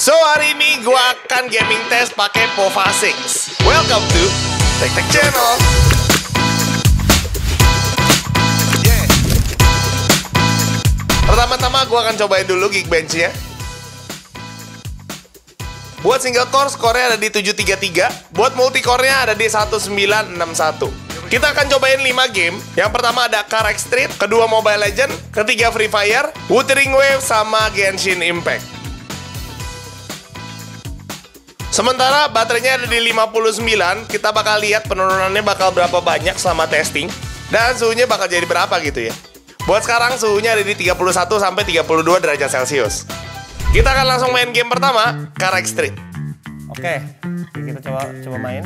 So hari ini gue akan gaming test pakai POVA 6. Welcome to Tech Tech Channel. Pertama-tama gue akan cobain dulu Geekbench-nya. Buat single core, skornya ada di 733. Buat multicore-nya ada di 1961. Kita akan cobain 5 game. Yang pertama ada Car Street, kedua Mobile Legend, ketiga Free Fire, Wuthering Waves, sama Genshin Impact. Sementara baterainya ada di 59, kita bakal lihat penurunannya bakal berapa banyak selama testing. Dan suhunya bakal jadi berapa gitu ya. Buat sekarang suhunya ada di 31 sampai 32 derajat Celcius. Kita akan langsung main game pertama, Car Street. Oke, kita coba main.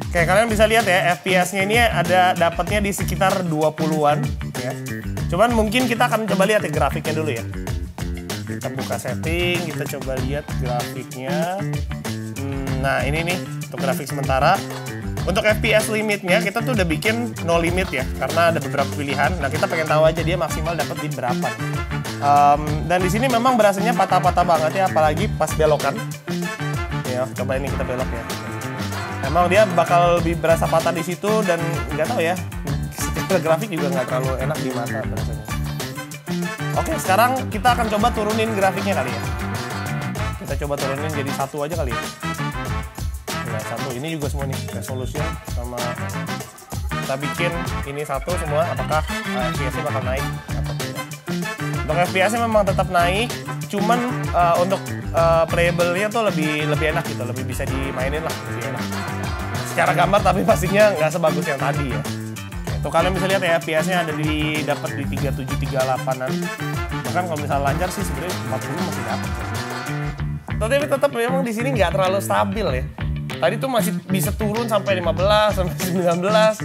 Oke, kalian bisa lihat ya, FPS-nya ini ada dapatnya di sekitar 20-an ya. Cuman mungkin kita akan coba lihat ya grafiknya dulu ya. Kita buka setting, kita coba lihat grafiknya. Nah, ini nih untuk grafik sementara. Untuk FPS limitnya kita tuh udah bikin no limit ya, karena ada beberapa pilihan. Nah, kita pengen tahu aja dia maksimal dapat di berapa. Dan di sini memang berasanya patah-patah banget ya, apalagi pas belokan. Ya, coba ini kita belok ya. Emang dia bakal lebih berasa patah di situ dan nggak tahu ya. Secara grafik juga nggak terlalu enak di mata rasanya. Oke, sekarang kita akan coba turunin grafiknya kali ya. Kita coba turunin jadi 1 aja kali ya. Nah, 1 ini juga semua nih resolution sama kita bikin ini 1 semua. Apakah FPS-nya bakal naik atau tidak? Untuk FPS-nya memang tetap naik, cuman untuk playable-nya tuh lebih enak gitu, lebih bisa dimainin lah, lebih enak. Secara gambar tapi pastinya nggak sebagus yang tadi ya. Tuh kalian bisa lihat ya, FPS-nya ada dapat di 37-38-an. Bahkan kalau misalnya lancar sih sebenarnya 40 masih dapat. Tapi tetap memang di sini nggak terlalu stabil ya. Tadi tuh masih bisa turun sampai 15 sampai 19.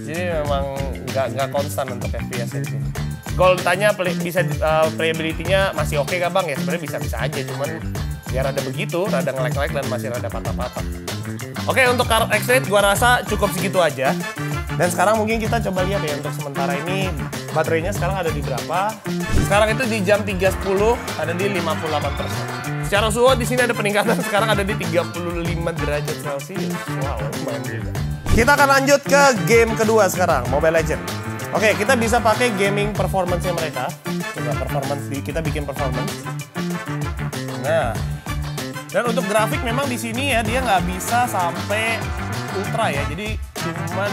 Jadi memang nggak konstan untuk FPS-nya di sini. Kalau ditanya playability-nya masih oke gak bang ya? Sebenarnya bisa-bisa aja, cuman biar ada begitu, rada nge-lag dan masih rada patah-patah. Oke, untuk Car Street gua rasa cukup segitu aja. Dan sekarang mungkin kita coba lihat ya, untuk sementara ini baterainya sekarang ada di berapa. Sekarang itu di jam 3.10 ada di 58%. Secara suhu di sini ada peningkatan, sekarang ada di 35 derajat Celcius. Wow, lumayan juga. Kita akan lanjut ke game kedua sekarang, Mobile Legend. Oke, kita bisa pakai gaming performance-nya mereka. Coba performance, kita bikin performance. Nah, dan untuk grafik memang di sini ya dia nggak bisa sampai ultra ya, jadi cuman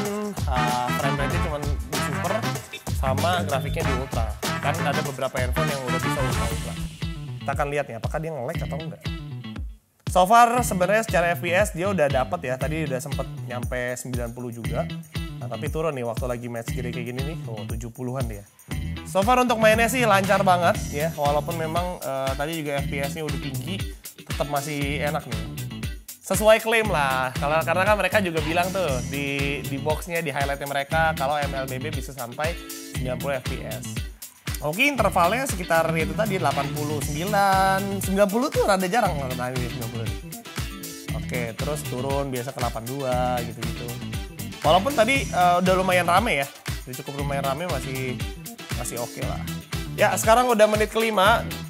frame rate-nya cuman di super sama grafiknya di ultra. Kan ada beberapa handphone yang udah bisa ultra. Kita akan lihat nih apakah dia nge-lag atau enggak. So far sebenarnya secara FPS dia udah dapat ya, tadi udah sempet nyampe 90 juga. Nah, tapi turun nih waktu lagi match kayak gini nih, 70-an dia. So far untuk mainnya sih lancar banget ya, walaupun memang tadi juga FPS-nya udah tinggi, tetap masih enak nih. Sesuai klaim lah, karena kan mereka juga bilang tuh di box-nya, di highlight-nya mereka kalau MLBB bisa sampai 90 FPS. Oke, intervalnya sekitar itu tadi 89, 90 tuh rada jarang nonton di 90. Oke, terus turun biasa ke 82 gitu-gitu. Walaupun tadi udah lumayan rame ya, cukup lumayan rame, masih oke lah. Ya, sekarang udah menit ke-5.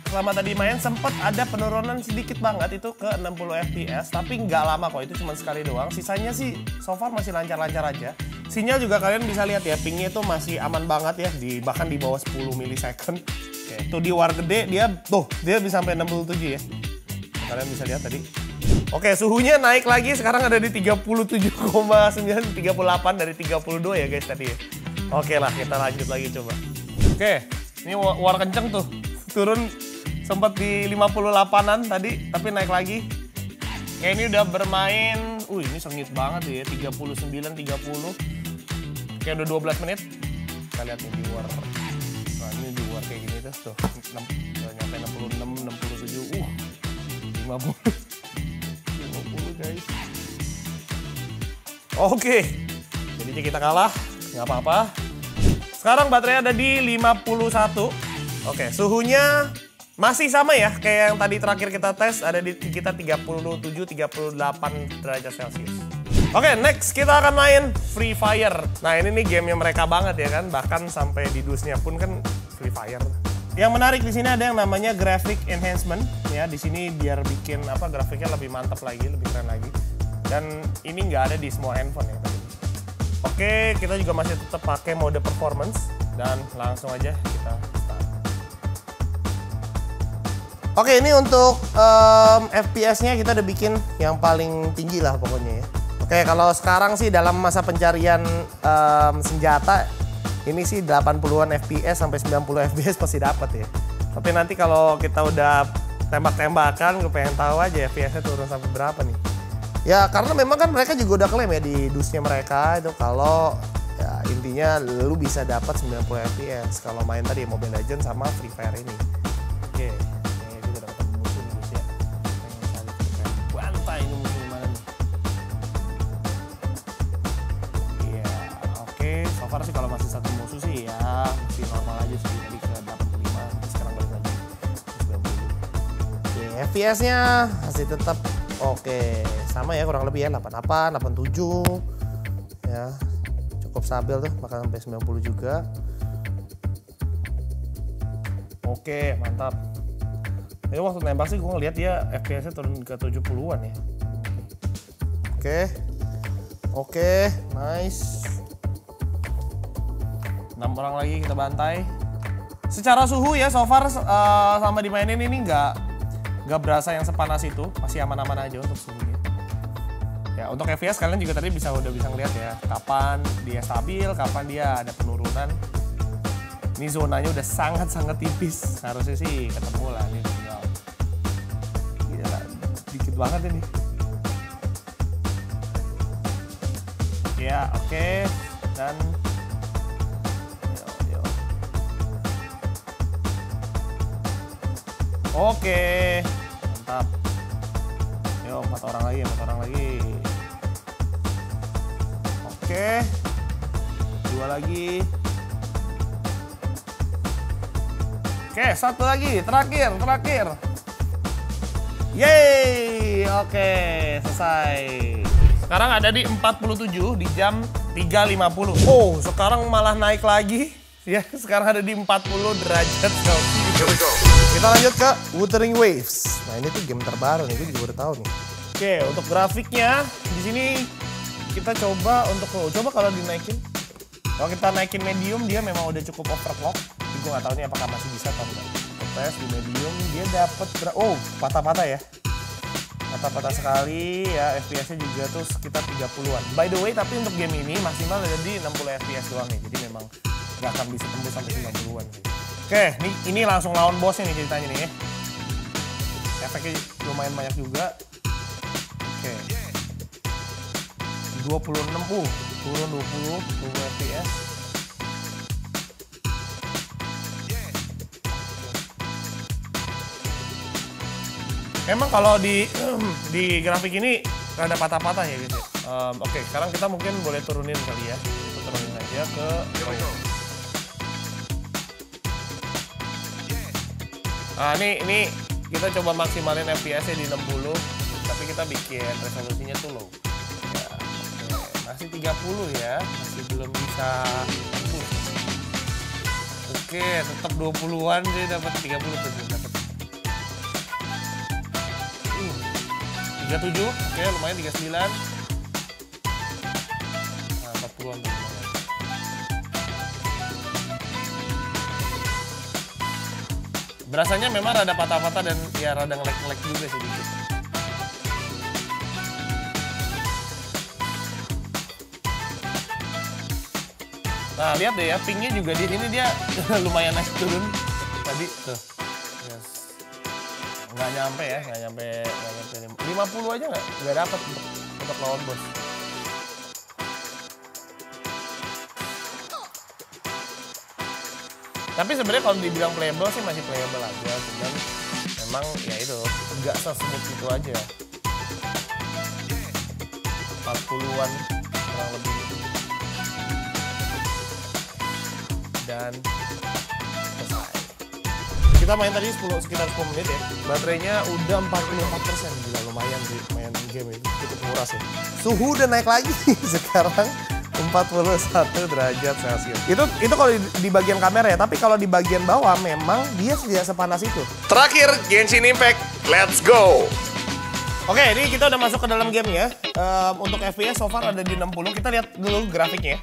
Selama tadi main sempat ada penurunan sedikit banget itu ke 60 FPS, tapi nggak lama kok, itu cuma sekali doang. Sisanya sih so far masih lancar-lancar aja. Sinyal juga kalian bisa lihat ya, pingnya itu masih aman banget ya, bahkan di bawah 10 milisecond. Oke, tuh di war gede dia bisa sampai 67 ya. Kalian bisa lihat tadi. Oke, suhunya naik lagi, sekarang ada di 37,9, 38 dari 32 ya guys tadi ya. Oke lah, kita lanjut lagi coba. Oke, ini war kenceng tuh, turun sempat di 58-an tadi, tapi naik lagi. Kayak ini udah bermain, ini sengit banget ya, 39, 30. Kayak udah 12 menit. Kita lihat nih di war. Nah, ini di war kayak gini tuh, nyampe 66, 67, 50. 50 guys. Oke, jadi kita kalah, nggak apa-apa. Sekarang baterai ada di 51. Oke, suhunya masih sama ya, kayak yang tadi terakhir kita tes, ada di kita 37-38 derajat Celcius. Oke, next kita akan main Free Fire. Nah, ini nih gamenya mereka banget ya kan, bahkan sampai di dusnya pun kan Free Fire. Yang menarik di sini ada yang namanya graphic enhancement ya. Di sini biar bikin grafiknya lebih mantap lagi, lebih keren lagi. Dan ini nggak ada di semua handphone ya. Oke, kita juga masih tetap pakai mode performance dan langsung aja kita start. Oke, ini untuk FPS-nya kita udah bikin yang paling tinggi lah pokoknya ya. Oke, kalau sekarang sih dalam masa pencarian senjata ini sih 80-an FPS sampai 90 FPS pasti dapat ya. Tapi nanti kalau kita udah tembak-tembakan, gue pengen tahu aja FPS-nya turun sampai berapa nih. Ya karena memang kan mereka juga udah klaim ya di dusnya mereka itu kalau ya intinya lu bisa dapat 90 FPS kalau main tadi Mobile Legends sama Free Fire ini. Oke, ini kita udah ketemu musuh nih guys ya. Bantai ini musuh mana nih? Iya, oke. So far sih kalau masih satu musuh sih ya masih normal aja sih. Tadi ke 85, sekarang balik lagi 90. Oke, FPS-nya masih tetap oke, sama ya kurang lebih ya 88, 87 ya, cukup stabil tuh, bahkan sampai 90 juga. Oke, mantap. Ini waktu nembak sih gue ngeliat dia FPS-nya turun ke 70-an ya. Oke, nice. 6 orang lagi kita bantai. Secara suhu ya, so far sama dimainin ini nggak berasa yang sepanas itu, masih aman-aman aja untuk suhunya. Ya untuk FPS kalian juga tadi udah bisa ngeliat ya, kapan dia stabil, kapan dia ada penurunan. Ini zonanya udah sangat-sangat tipis, harusnya sih ketemu lah ini tinggal. Gila, dikit banget ini. Ya oke, dan oke, mantap. Yo, 4 orang lagi. Oke. 2 lagi. Oke, 1 lagi, terakhir. Yeay, oke, selesai. Sekarang ada di 47 di jam 3.50. Oh, sekarang malah naik lagi. Ya, sekarang ada di 40 derajat Celcius. Kita lanjut ke Wuthering Waves. Nah, ini tuh game terbaru nih, gue juga udah tahu nih. Oke, untuk grafiknya di sini kita coba kalau dinaikin. Kalau kita naikin medium dia memang udah cukup overclock. Tapi gue nggak tahu nih apakah masih bisa atau enggak. Tes di medium dia dapat patah-patah ya. Patah-patah sekali ya, FPS-nya juga tuh sekitar 30-an. By the way, tapi untuk game ini maksimal ada di 60 FPS doang nih. Jadi memang nggak akan bisa tembus sampai 90-an sih. Oke, ini langsung lawan bosnya nih ceritanya nih ya. Efeknya lumayan banyak juga. Oke. 26, turun 20 FPS. Emang kalau di grafik ini rada patah-patah ya gitu. Oke, sekarang kita mungkin boleh turunin kali ya. Kita turunin aja ke nah ini kita coba maksimalin FPS-nya di 60, tapi kita bikin resolusinya tuh low. Ya, masih 30 ya, masih belum bisa tembus. Oke, tetap 20-an sih, dapat 30 tuh dapat. 37, oke lumayan 39. Nah, 40-an tuh. Berasanya memang rada patah-patah dan ya rada nge-lag juga sih dikit. Nah lihat deh ya, pingnya juga di sini dia lumayan naik turun tadi tuh. Yes. Nggak nyampe 50 aja nggak dapat untuk lawan bos. Tapi sebenarnya kalau dibilang playable sih masih playable aja, dan memang ya itu nggak sesmooth itu aja. 40-an kurang lebih. Dan selesai. Kita main tadi sekitar 10 menit ya. Baterainya udah 44%, gila lumayan sih main game itu, cukup murah sih. Suhu udah naik lagi sekarang 41 derajat Celcius. Itu kalau di bagian kamera ya, tapi kalau di bagian bawah memang dia tidak sepanas itu. Terakhir, Genshin Impact, let's go! Oke, ini kita udah masuk ke dalam gamenya. Untuk FPS so far ada di 60. Kita lihat dulu grafiknya.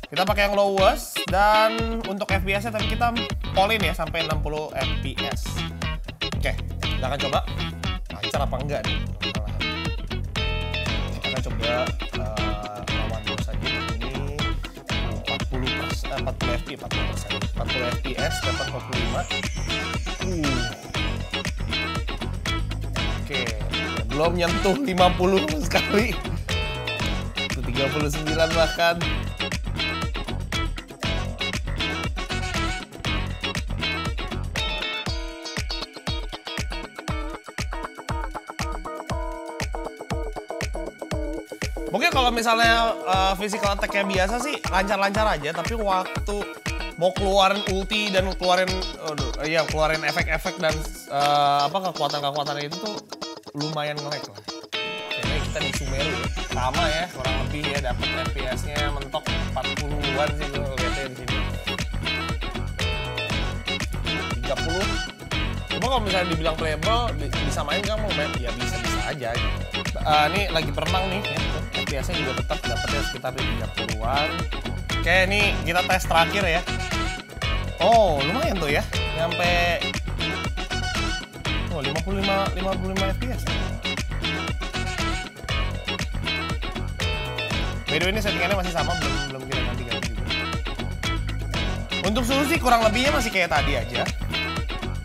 Kita pakai yang lowest, dan untuk FPS-nya tadi kita polin ya sampai 60 FPS. Oke, kita akan coba lancar apa enggak nih. Kita akan coba lawan dulu saja. Ini 40 FPS dapat 45. Oke, belum nyentuh 50 sekali. Itu 39 bahkan. Mungkin kalau misalnya physical attack-nya biasa sih lancar-lancar aja, tapi waktu mau keluarin ulti dan keluarin efek-efek dan kekuatan-kekuatan itu tuh lumayan nge-lag lah. Kayaknya kita di Sumeru ya, sama ya kurang lebih ya, dapat FPS-nya mentok 40-an sih gue lihatnya di sini. 30. Cuma kalau misalnya dibilang playable, bisa main nggak mau main? Ya bisa-bisa aja gitu. Ini lagi berenang nih ya. FPS-nya juga tetap dapatnya sekitar di 30-an. Oke, ini kita tes terakhir ya. Oh, lumayan tuh ya. Nyampe 55 FPS. By the way, ini settingannya masih sama, belum kita ganti-ganti juga. Untuk suhu sih kurang lebihnya masih kayak tadi aja.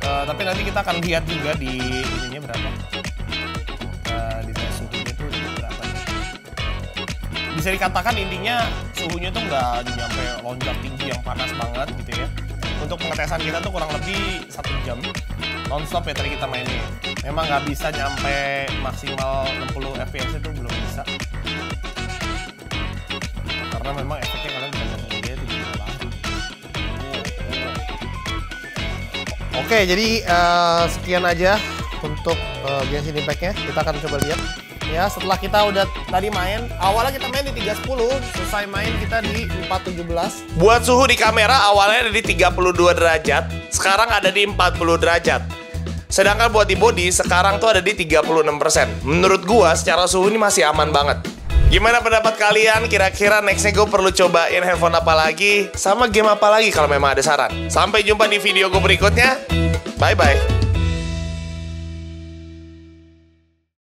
Tapi nanti kita akan lihat juga di ininya berapa. Di tes suhunya tuh berapa nih. Bisa dikatakan intinya suhunya tuh nggak nyampe lonjak tinggi yang panas banget gitu ya. Untuk pengetesan kita tuh kurang lebih 1 jam non-stop ya tadi kita mainnya. Memang nggak bisa nyampe maksimal 60 FPS itu belum bisa. Karena memang efeknya kalian bisa lihat dia itu gila banget. Oke, jadi sekian aja untuk Genshin Impact-nya. Kita akan coba lihat. Ya, setelah kita udah tadi main, awalnya kita main di 310, selesai main kita di 417. Buat suhu di kamera awalnya ada di 32 derajat, sekarang ada di 40 derajat. Sedangkan buat di body sekarang tuh ada di 36%. Menurut gua secara suhu ini masih aman banget. Gimana pendapat kalian? Kira-kira nextnya gue perlu cobain handphone apa lagi? Sama game apa lagi kalau memang ada saran? Sampai jumpa di video gue berikutnya. Bye-bye.